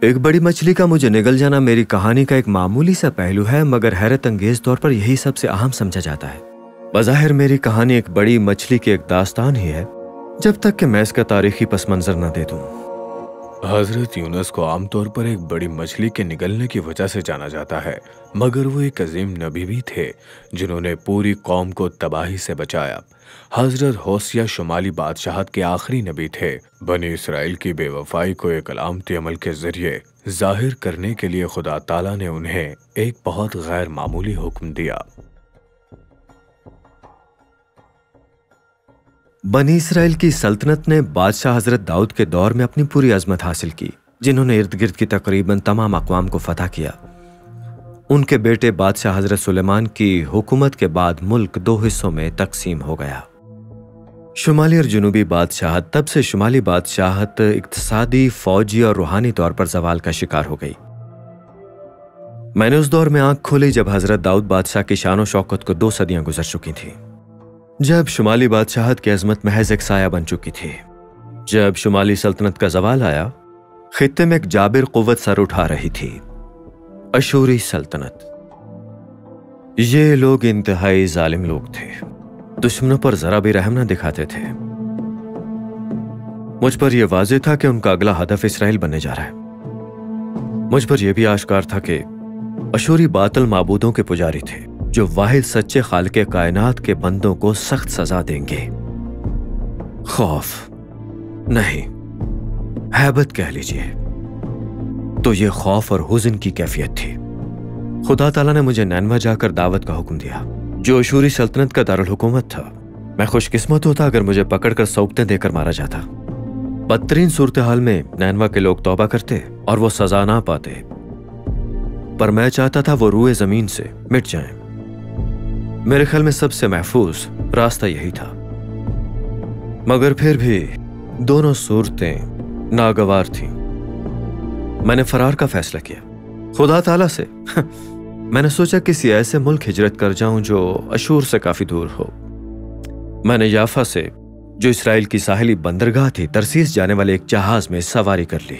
एक बड़ी मछली का मुझे निगल जाना मेरी कहानी का एक मामूली सा पहलू है, मगर हैरत अंगेज तौर पर यही सबसे अहम समझा जाता है। बज़ाहिर मेरी कहानी एक बड़ी मछली की एक दास्तान ही है, जब तक कि मैं इसका तारीखी पस मंजर न दे दूं। हजरत यूनुस को आमतौर पर एक बड़ी मछली के निगलने की वजह से जाना जाता है, मगर वो एक अजीम नबी भी थे जिन्होंने पूरी कौम को तबाही से बचाया। हजरत होसिया शुमाली बादशाहत के आखिरी नबी थे। बनी इसराइल की बेवफाई को एक अलामती अमल के जरिए जाहिर करने के लिए खुदा ताला ने उन्हें एक बहुत गैर मामूली हुक्म दिया। बनी इसराइल की सल्तनत ने बादशाह हजरत दाऊद के दौर में अपनी पूरी अजमत हासिल की, जिन्होंने इर्द गिर्द की तकरीबन तमाम अक़वाम को फतह किया। उनके बेटे बादशाह हजरत सुलेमान की हुकूमत के बाद मुल्क दो हिस्सों में तकसीम हो गया, शुमाली और जनूबी बादशाहत। तब से शुमाली बादशाहत इक्तिसादी, फौजी और रूहानी तौर पर जवाल का शिकार हो गई। मैंने उस दौर में आंख खोली जब हजरत दाऊद बादशाह की शान और शौकत को 2 सदियां गुजर चुकी थी, जब शुमाली बादशाहत की अजमत महज एक साया बन चुकी थी। जब शुमाली सल्तनत का जवाल आया, खित्ते में एक जाबिर कुव्वत सर उठा रही थी, अशूरी सल्तनत। ये लोग इंतहाई जालिम लोग थे, दुश्मनों पर जरा भी रहम न दिखाते थे। मुझ पर यह वाज़ेह था कि उनका अगला हदफ इसराइल बनने जा रहा है। मुझ पर यह भी आश्कार था कि अशूरी बातिल माबूदों के पुजारी थे, जो वाहिद सच्चे खालिक़े कायनात के बंदों को सख्त सजा देंगे। खौफ नहीं, हैबत कह लीजिए। तो यह खौफ और हुज़न की कैफियत थी। खुदा ताला ने मुझे नैनवा जाकर दावत का हुक्म दिया, जो अशूरी सल्तनत का दारुल हुकूमत था। मैं खुशकिस्मत होता अगर मुझे पकड़कर सौंपते देकर मारा जाता। बदतरीन सूरत हाल में नैनवा के लोग तौबा करते और वो सजा ना पाते, पर मैं चाहता था वो रूए जमीन से मिट जाएं। मेरे ख्याल में सबसे महफूज रास्ता यही था, मगर फिर भी दोनों सूरतें नागवार थीं। मैंने फरार का फैसला किया खुदा ताला से। मैंने सोचा किसी ऐसे मुल्क हिजरत कर जाऊं जो अशूर से काफी दूर हो। मैंने याफा से, जो इसराइल की साहिली बंदरगाह थी, तरसीस जाने वाले एक जहाज में सवारी कर ली,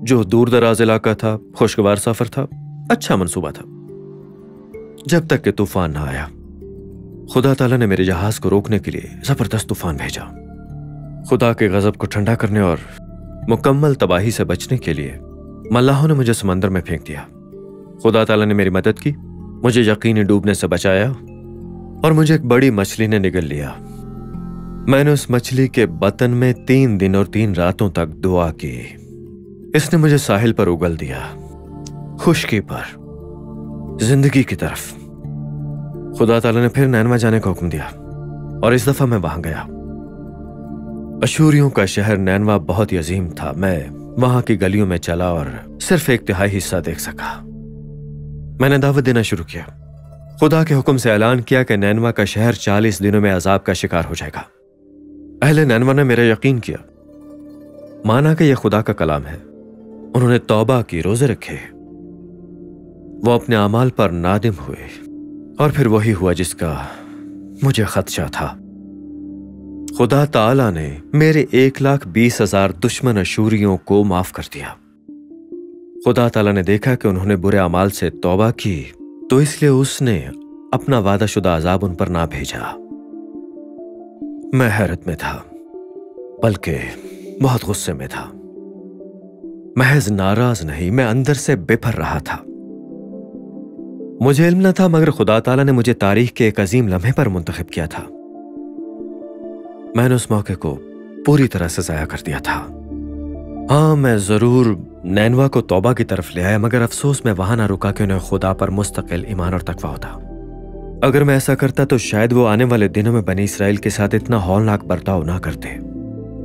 जो दूर दराज इलाका था। खुशगवार सफर था, अच्छा मंसूबा था, जब तक कि तूफान ना आया। खुदा ताला ने मेरे जहाज को रोकने के लिए जबरदस्त तूफान भेजा। खुदा के गजब को ठंडा करने और मुकम्मल तबाही से बचने के लिए मल्लाहों ने मुझे समंदर में फेंक दिया। खुदा ताला ने मेरी मदद की, मुझे यकीनी डूबने से बचाया और मुझे एक बड़ी मछली ने निगल लिया। मैंने उस मछली के बतन में 3 दिन और 3 रातों तक दुआ की। इसने मुझे साहिल पर उगल दिया, खुशकी पर, जिंदगी की तरफ। खुदा ताला ने फिर नैनवा जाने का हुक्म दिया और इस दफा मैं वहां गया। अशूरियों का शहर नैनवा बहुत ही अजीम था। मैं वहां की गलियों में चला और सिर्फ 1/3 हिस्सा देख सका। मैंने दावत देना शुरू किया। खुदा के हुक्म से ऐलान किया कि नैनवा का शहर 40 दिनों में अजाब का शिकार हो जाएगा। अहले नैनवा ने मेरा यकीन किया, माना कि यह खुदा का कलाम है। उन्होंने तौबा की, रोजे रखे, वो अपने अमाल पर नादिम हुए और फिर वही हुआ जिसका मुझे खदशा था। खुदा ताला ने मेरे 1,20,000 दुश्मन अशूरियों को माफ कर दिया। खुदा ताला ने देखा कि उन्होंने बुरे अमाल से तौबा की, तो इसलिए उसने अपना वादाशुदा अजाब उन पर ना भेजा। मैं हैरत में था, बल्कि बहुत गुस्से में था। महज नाराज नहीं, मैं अंदर से बेफर रहा था। मुझे इल्म न था, मगर खुदा ताला ने मुझे तारीख के एक अजीम लम्हे पर मुंतखब किया था। मैंने उस मौके को पूरी तरह से जाया कर दिया था। हाँ, मैं जरूर नैनवा को तौबा की तरफ ले आया, मगर अफसोस मैं वहां ना रुका कि उन्हें खुदा पर मुस्तकिल ईमान और तकवा होता। अगर मैं ऐसा करता तो शायद वो आने वाले दिनों में बनी इसराइल के साथ इतना हौलनाक बर्ताव ना करते,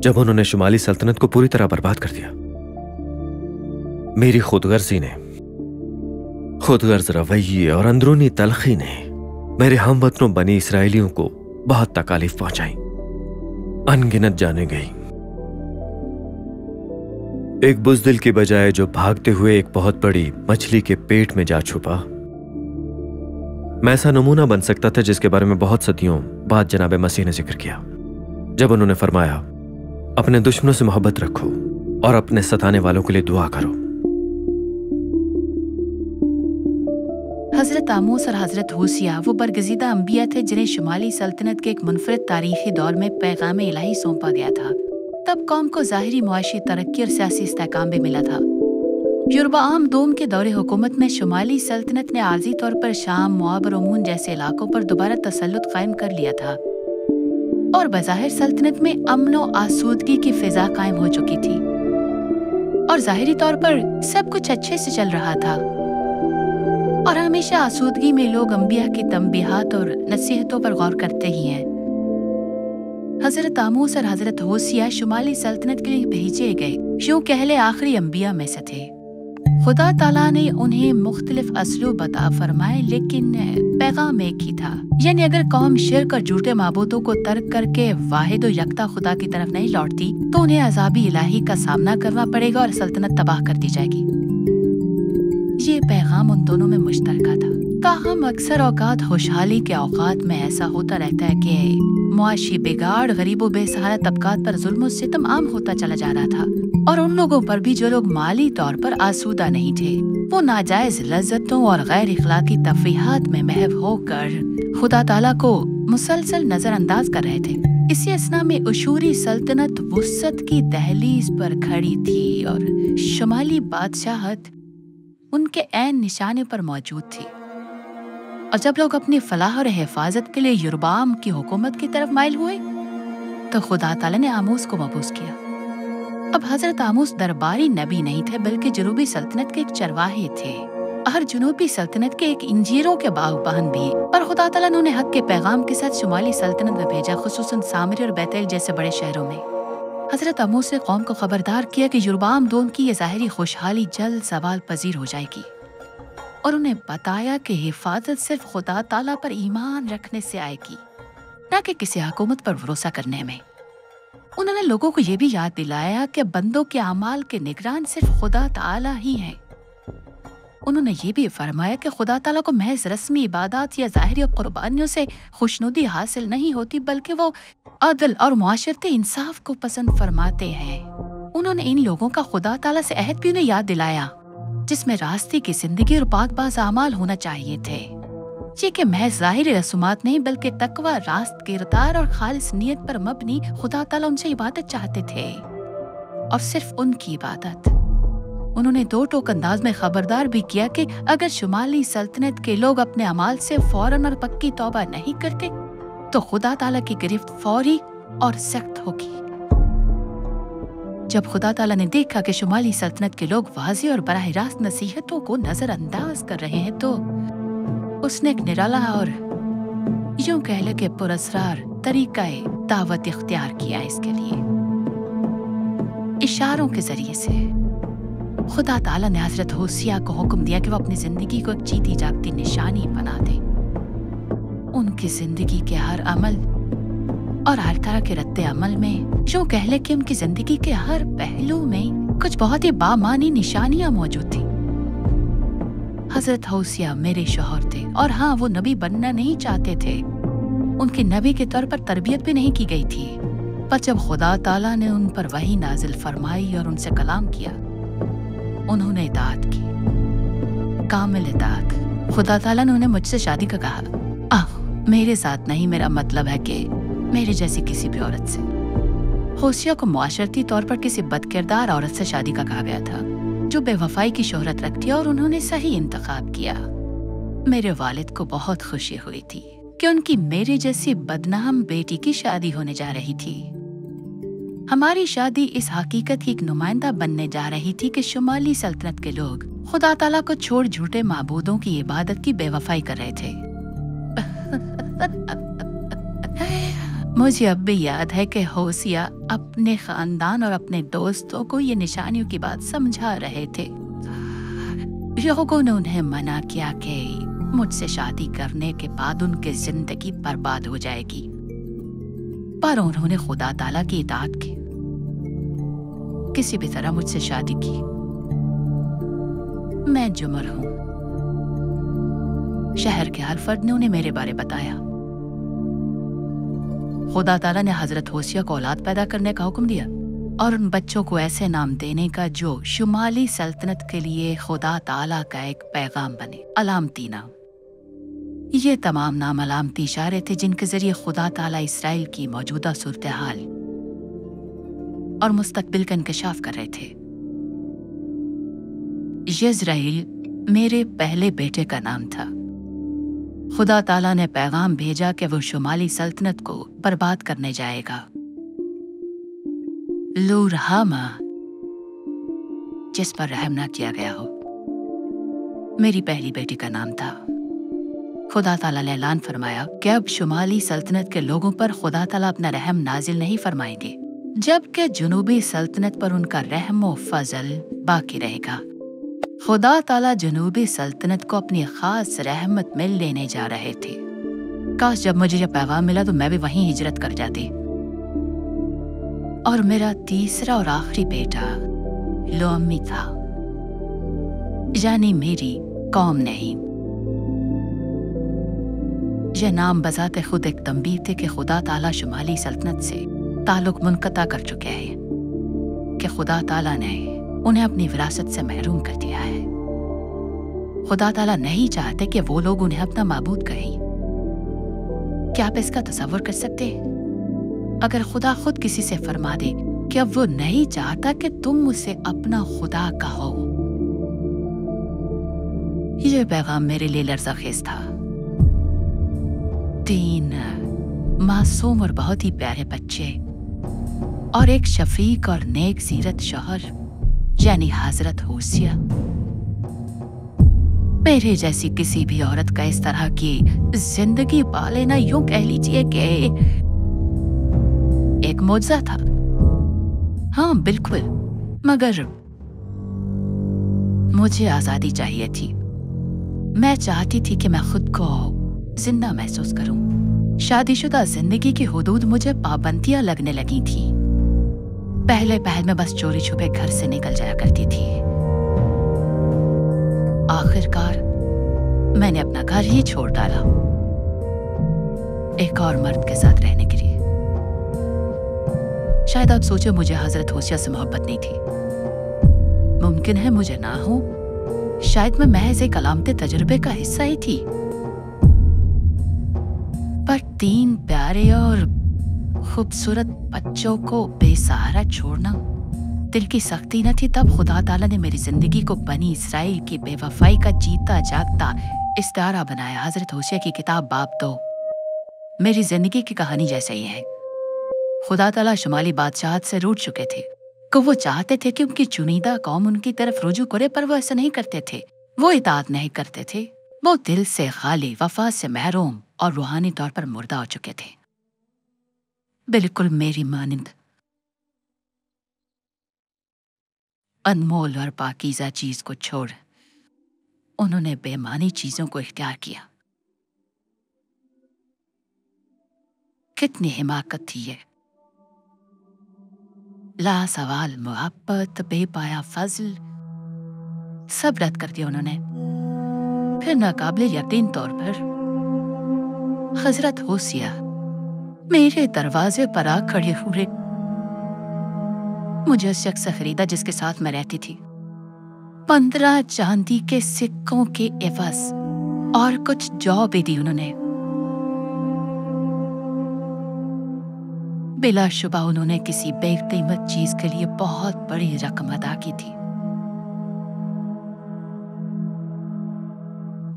जब उन्होंने शुमाली सल्तनत को पूरी तरह बर्बाद कर दिया। मेरी खुदगर्जी ने, खुदगर्ज रवैये और अंदरूनी तलखी ने मेरे हमवतनों बनी इसराइलियों को बहुत तकालीफ पहुंचाई, अनगिनत जाने गई। एक बुज़दिल की बजाय जो भागते हुए एक बहुत बड़ी मछली के पेट में जा छुपा, मैं ऐसा नमूना बन सकता था जिसके बारे में बहुत सदियों बाद जनाब मसीह ने जिक्र किया, जब उन्होंने फरमाया, अपने दुश्मनों से मोहब्बत रखो और अपने सताने वालों के लिए दुआ करो। हजरत आमूस और हजरत होसिया वो बरगज़ीदा अंबिया थे जिन्हें शुमाली सल्तनत के एक मुनफरिद तारीखी दौर में पैगाम इलाही सौंपा गया था। तब कौम को ज़ाहिरी मुआशी तरक्की और सियासी इस्तेहकाम भी मिला था। युरबाम दोम के दौरे हुकूमत में शुमाली सल्तनत ने आर्जी तौर पर शाम, मुआब और ओमून जैसे इलाकों पर दोबारा तसल्लुत कायम कर लिया था और बज़ाहिर सल्तनत में अमन व आसूदगी की फिजा कायम हो चुकी थी और ज़ाहिरी तौर पर सब कुछ अच्छे से चल रहा था। और हमेशा आसूदगी में लोग अंबिया की तंबीहात और नसीहतों पर गौर करते ही हैं। हजरत आमूस और हजरत होसिया शुमाली सल्तनत के लिए भेजे गए यूं कहले आखिरी अंबिया में से थे। खुदा ताला ने उन्हें मुख्तलिफ असलूब अता फरमाए, लेकिन पैगाम एक ही था, यानी अगर कौम शिर्क और झूठे माबूदों को तर्क करके वाहिद और यकता खुदा की तरफ नहीं लौटती तो उन्हें अज़ाबी इलाही का सामना करना पड़ेगा और सल्तनत तबाह कर दी जाएगी। ये पैगाम उन दोनों में मुश्तरका था। ताहम अक्सर औकात खुशहाली के औकात में ऐसा होता रहता है कि मुआशी बिगाड़, गरीबों बेसहारा तबकात पर जुल्म और सितम आम होता चला जा रहा था और उन लोगों पर भी जो लोग माली तौर पर आसूदा नहीं थे, वो नाजायज लज्जतों और गैर इखलाकी तफरीहात में महव होकर खुदा ताला को मुसलसल नजरअंदाज कर रहे थे। इसी असना में उशूरी सल्तनत वुसअत की दहलीज पर खड़ी थी और शुमाली बादशाहत उनके ऐन निशाने पर मौजूद थी। और जब लोग अपनी फलाह और हिफाजत के लिए युरबाम की हुकूमत की तरफ माइल हुए तो खुदा ताला ने आमूस को मबूस किया। अब हजरत आमूस दरबारी नबी नहीं थे बल्कि जनूबी सल्तनत के एक चरवाहे थे और जनूबी सल्तनत के एक इंजीरों के बागबान भी। और खुदा ताला ने उन्हें हक के पैगाम के साथ शुमाली सल्तनत में भेजा, खुसूसन सामरी और बैतल जैसे बड़े शहरों में। हजरत आमूस ने कौम को खबरदार किया कि युरबाम दोम की ये ज़ाहिरी खुशहाली जल्द सवाल पजीर हो जाएगी और उन्हें बताया कि हिफाजत सिर्फ खुदा ताला पर ईमान रखने से आएगी, न कि किसी हुकूमत पर भरोसा करने में। उन्होंने लोगों को ये भी याद दिलाया कि बंदों के अमाल के निगरान सिर्फ खुदा ताला ही हैं। उन्होंने ये भी फरमाया कि खुदा ताला को महज रस्मी इबादत या ज़ाहिरी कुर्बानियों से खुशनुदी हासिल नहीं होती, बल्कि वो अदल और मुआशरती इंसाफ को पसंद फरमाते हैं। उन्होंने इन लोगों का खुदा ताला से अहद भी उन्हें याद दिलाया जिसमें रास्ते की जिंदगी और पाकबाज अमाल होना चाहिए थे, ये कि महज ज़ाहिरी रसूमात नहीं बल्कि तकवा, रास्त किरदार और खालिस नियत पर मबनी खुदा ताला उनसे इबादत चाहते थे और सिर्फ उनकी इबादत। उन्होंने दो टोक अंदाज में खबरदार भी किया कि अगर शुमाली सल्तनत के लोग अपने अमाल से फौरन और पक्की तौबा नहीं करते तो खुदा ताला की गिरफ्त फौरी और सख्त होगी। जब खुदा ताला ने देखा कि शुमाली सल्तनत के लोग वाज़ी और बराह रास्त नसीहतों को नजरअंदाज कर रहे हैं तो उसने एक निराला और यूं कह ले कि पुरअसरार तरीकाए दावत इख्तियार किया। इसके लिए इशारों के जरिए से खुदा ताला ने हजरत होसिया को हुक्म दिया कि वो अपनी जिंदगी को एक जीती जागती निशानी बना दे। उनकी जिंदगी के हर अमल और हर तरह के रद्द अमल में जो कह ले कि उनकी जिंदगी के हर पहलू में कुछ बहुत ही बामानी निशानियां मौजूद थी। हजरत होसिया मेरे शौहर थे और हाँ, वो नबी बनना नहीं चाहते थे। उनके नबी के तौर पर तरबियत भी नहीं की गई थी, पर जब खुदा ताला ने उन पर वही नाजिल फरमाई और उनसे कलाम किया, उन्होंने इताअत की, कामिल इताअत। खुदा ताला ने उन्हें मुझसे शादी का कहा। मेरे साथ नहीं, मेरा मतलब है कि मेरे जैसी किसी भी औरत से। होसिया को मुआशरती तौर पर किसी बदकिरदार औरत से शादी का कहा गया था जो बेवफाई की शोहरत रखती और उन्होंने सही इंतखाब किया। मेरे वालिद को बहुत खुशी हुई थी कि उनकी मेरे जैसी बदनाम बेटी की शादी होने जा रही थी। हमारी शादी इस हकीकत की एक नुमाइंदा बनने जा रही थी कि शुमाली सल्तनत के लोग खुदा ताला को छोड़ झूठे माबूदों की इबादत की बेवफाई कर रहे थे। मुझे अब भी याद है कि होसिया अपने खानदान और अपने दोस्तों को ये निशानियों की बात समझा रहे थे। लोगों ने उन्हें मना किया कि मुझसे शादी करने के बाद उनकी जिंदगी बर्बाद हो जाएगी, पर उन्होंने खुदा ताला की इताअत की, किसी भी तरह मुझसे शादी की। मैं जुमर हूं। शहर के हर फर्द ने उन्हें मेरे बारे बताया। खुदा ताला ने हजरत होसिया को औलाद पैदा करने का हुक्म दिया और उन बच्चों को ऐसे नाम देने का जो शुमाली सल्तनत के लिए खुदा ताला का एक पैगाम बने, अलामती नाम। ये तमाम नामलामती इशारे थे जिनके जरिए खुदा ताला इसराइल की मौजूदा सूरत हाल और मुस्तकबिल का इंकशाफ कर रहे थे। यज़राइल मेरे पहले बेटे का नाम था। खुदा ताला ने पैगाम भेजा कि वो शुमाली सल्तनत को बर्बाद करने जाएगा। लूरहामा, जिस पर रहम ना किया गया हो, मेरी पहली बेटी का नाम था। खुदा ताला ने ऐलान फरमाया कि अब शुमाली सल्तनत के लोगों पर खुदा ताला अपना रहम नाजिल नहीं फरमाएंगे, जबकि जुनूबी सल्तनत पर उनका रहम व फजल बाकी रहेगा। खुदा ताला जुनूबी सल्तनत को अपनी खास रहमत में लेने जा रहे थे। काश जब मुझे यह पैगाम मिला तो मैं भी वहीं हिजरत कर जाती और मेरा तीसरा और आखिरी बेटा लोअम्मी था, यानी मेरी कौम नहीं। यह नाम बजाते खुद एक तंबीह थे कि खुदा ताला शुमाली सल्तनत से ताल्लुक मुनक़ता कर चुके हैं, कि खुदा ताला ने उन्हें अपनी विरासत से महरूम कर दिया है। खुदा ताला नहीं चाहते कि वो लोग उन्हें अपना माबूद कहें। क्या आप इसका तसव्वुर कर सकते हैं? अगर खुदा खुद किसी से फरमा दे कि अब वो नहीं चाहता कि तुम उसे अपना खुदा कहो। यह पैगाम मेरे लिए लर्ज़ाखेज़ था। 3 मासूम और बहुत ही प्यारे बच्चे और एक शफीक और नेक सीरत शौहर, यानी हजरत होसिया। मेरे जैसी किसी भी औरत का इस तरह की जिंदगी पा लेना, यूं कह लीजिए कि एक मौजज़ा था। हाँ बिल्कुल, मगर मुझे आजादी चाहिए थी। मैं चाहती थी कि मैं खुद को जिंदा महसूस करूं। शादीशुदा जिंदगी की हुदूद मुझे पाबंदियां लगने लगी थी। पहले मैं बस चोरी छुपे घर से निकल जाया करती थी। आखिरकार मैंने अपना घर ही छोड़ डाला, एक और मर्द के साथ रहने के लिए। शायद आप सोचे मुझे हजरत होशिया से मोहब्बत नहीं थी। मुमकिन है मुझे ना हो, शायद मैं महज एक अलामते तजुर्बे का हिस्सा ही थी। पर 3 प्यारे और खूबसूरत बच्चों को बेसहारा छोड़ना दिल की सख्ती न थी। तब खुदा ताला ने मेरी जिंदगी को बनी इसराइल की बेवफाई का जीता जागता इस्तारा बनाया। हजरत होशिया की किताब बाब 2 मेरी जिंदगी की कहानी जैसा ही है। खुदा ताला शुमाली बादशाहत से रूठ चुके थे कि वो चाहते थे कि उनकी चुनिंदा कौम उनकी तरफ रुजू करे, पर वो ऐसा नहीं करते थे। वो इताअत नहीं करते थे। वो दिल से खाली, वफा से महरूम और रूहानी तौर पर मुर्दा हो चुके थे, बिल्कुल मेरी मानिंद। अनमोल और पाकीज़ा चीज को छोड़ उन्होंने बेमानी चीजों को इख्तियार किया। कितनी हिमाकत थी ये! ला सवाल मोहब्बत, बेपाया फजल, सब रद्द कर दिया उन्होंने। फिर नाकाबिल यकीन तौर पर हजरत होशिया मेरे दरवाजे पर आ खड़े हुए। मुझे उस शख्स से खरीदा जिसके साथ मैं रहती थी। 15 चांदी के सिक्कों के एवज और कुछ जौ भी दी उन्होंने। बिलाशुबा उन्होंने किसी बेकीमत चीज के लिए बहुत बड़ी रकम अदा की थी।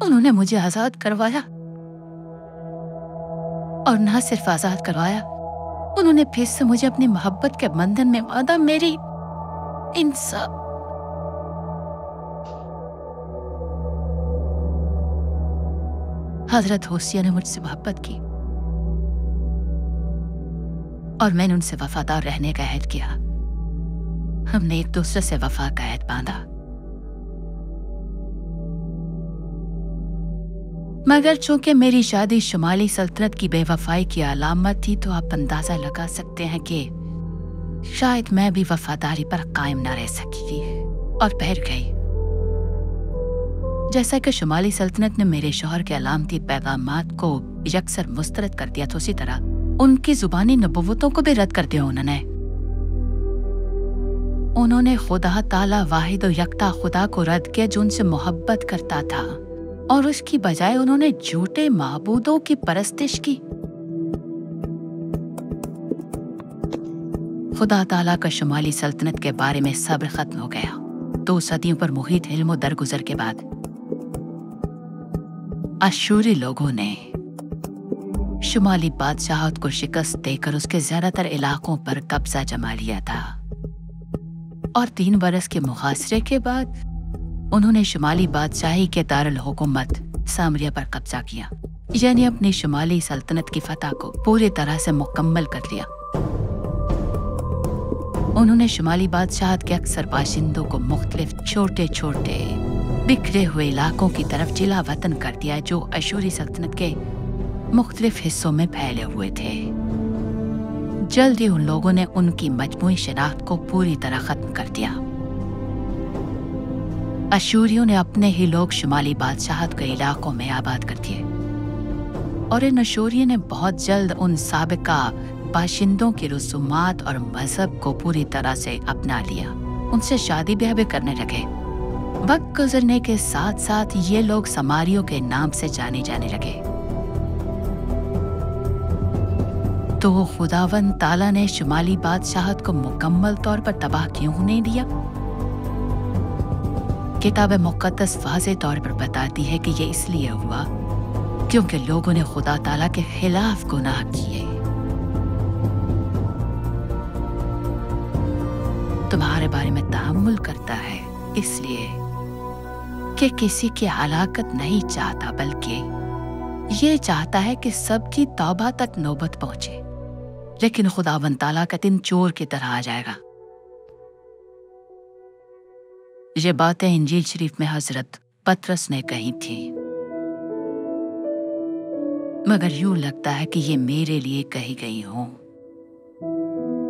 उन्होंने मुझे आजाद करवाया, और ना सिर्फ आजाद करवाया, उन्होंने फिर से मुझे अपनी मोहब्बत के बंधन में बांधा। मेरी इंसान हजरत होशिया ने मुझसे मोहब्बत की और मैंने उनसे वफादार रहने का अहद किया। हमने एक दूसरे से वफा का अहद बांधा। मगर चूंकि मेरी शादी शुमाली सल्तनत की बेवफाई की अलामत थी, तो आप अंदाजा लगा सकते हैं कि शायद मैं भी वफादारी पर कायम न रह सकी और बहर गई। जैसा कि शुमाली सल्तनत ने मेरे शौहर के अलामती पैगामात को यकसर मुस्तरद कर दिया, तो उसी तरह उनकी जुबानी नबुव्वतों को भी रद्द कर दिया उन्होंने खुदा ताला वाहिद और यकता खुदा को रद्द किया जो उनसे मोहब्बत करता था और उसकी बजाय उन्होंने झूठे माबूदों की परस्तिश की। खुदा ताला का शुमाली सल्तनत के बारे में सब्र खत्म हो गया। 2 सदियों पर मुहित इल्म दरगुजर के बाद अशूरी लोगों ने शुमाली बादशाहत को शिकस्त देकर उसके ज्यादातर इलाकों पर कब्जा जमा लिया था और 3 बरस के मुहासरे के बाद उन्होंने शुमाली बादशाही के दारुल हुकूमत सामरिया पर कब्जा किया, यानी अपनी शुमाली सल्तनत की फतह को पूरी तरह से मुकम्मल कर लिया। उन्होंने शुमाली बादशाहत के अक्सर बाशिंदों को मुख्तलिफ छोटे छोटे बिखरे हुए इलाकों की तरफ जिला वतन कर दिया जो अशूरी सल्तनत के मुख्तलिफ हिस्सों में फैले हुए थे। जल्द ही उन लोगों ने उनकी मजमूई शनाख्त को पूरी तरह खत्म कर दिया। अशूरियों ने अपने ही लोग शुमाली बादशाहत के इलाकों में आबाद कर दिए और इन अशूरियों ने बहुत जल्द उन साबिका बाशिंदों की रसूमात और मजहब को पूरी तरह से अपना लिया। उनसे शादी ब्याह भी करने लगे। वक्त गुजरने के साथ साथ ये लोग समारियों के नाम से जाने जाने लगे। तो खुदावंद ताला ने शुमाली बादशाहत को मुकम्मल तौर पर तबाह क्यों नहीं दिया? किताब मुक़द्दस वाज़े तौर पर बताती है कि ये इसलिए हुआ क्योंकि लोगों ने खुदा ताला के खिलाफ गुनाह किए। तुम्हारे बारे में तहम्मुल करता है इसलिए कि किसी की हलाकत नहीं चाहता, बल्कि ये चाहता है कि सबकी तौबा तक नौबत पहुंचे। लेकिन खुदावंद ताला का दिन चोर की तरह आ जाएगा। ये बातें इंजील शरीफ में हजरत पतरस ने कही थी, मगर यूं लगता है कि ये मेरे लिए कही गई हों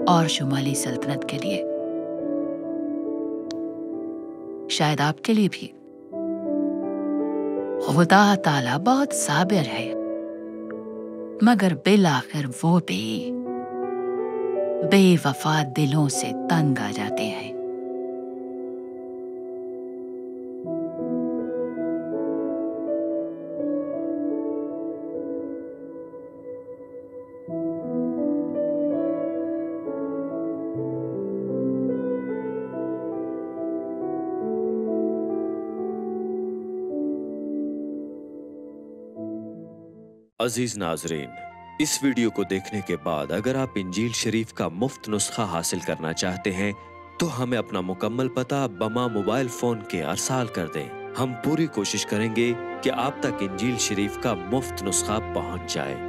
और शुमाली सल्तनत के लिए, शायद आपके लिए भी। खुदा ताला बहुत साबिर है, मगर बिलाखिर वो भी बेवफा दिलों से तंग आ जाते हैं। अजीज नाजरीन, इस वीडियो को देखने के बाद अगर आप इंजील शरीफ का मुफ्त नुस्खा हासिल करना चाहते हैं तो हमें अपना मुकम्मल पता बमा मोबाइल फोन के अरसाल कर दें। हम पूरी कोशिश करेंगे कि आप तक इंजील शरीफ का मुफ्त नुस्खा पहुंच जाए।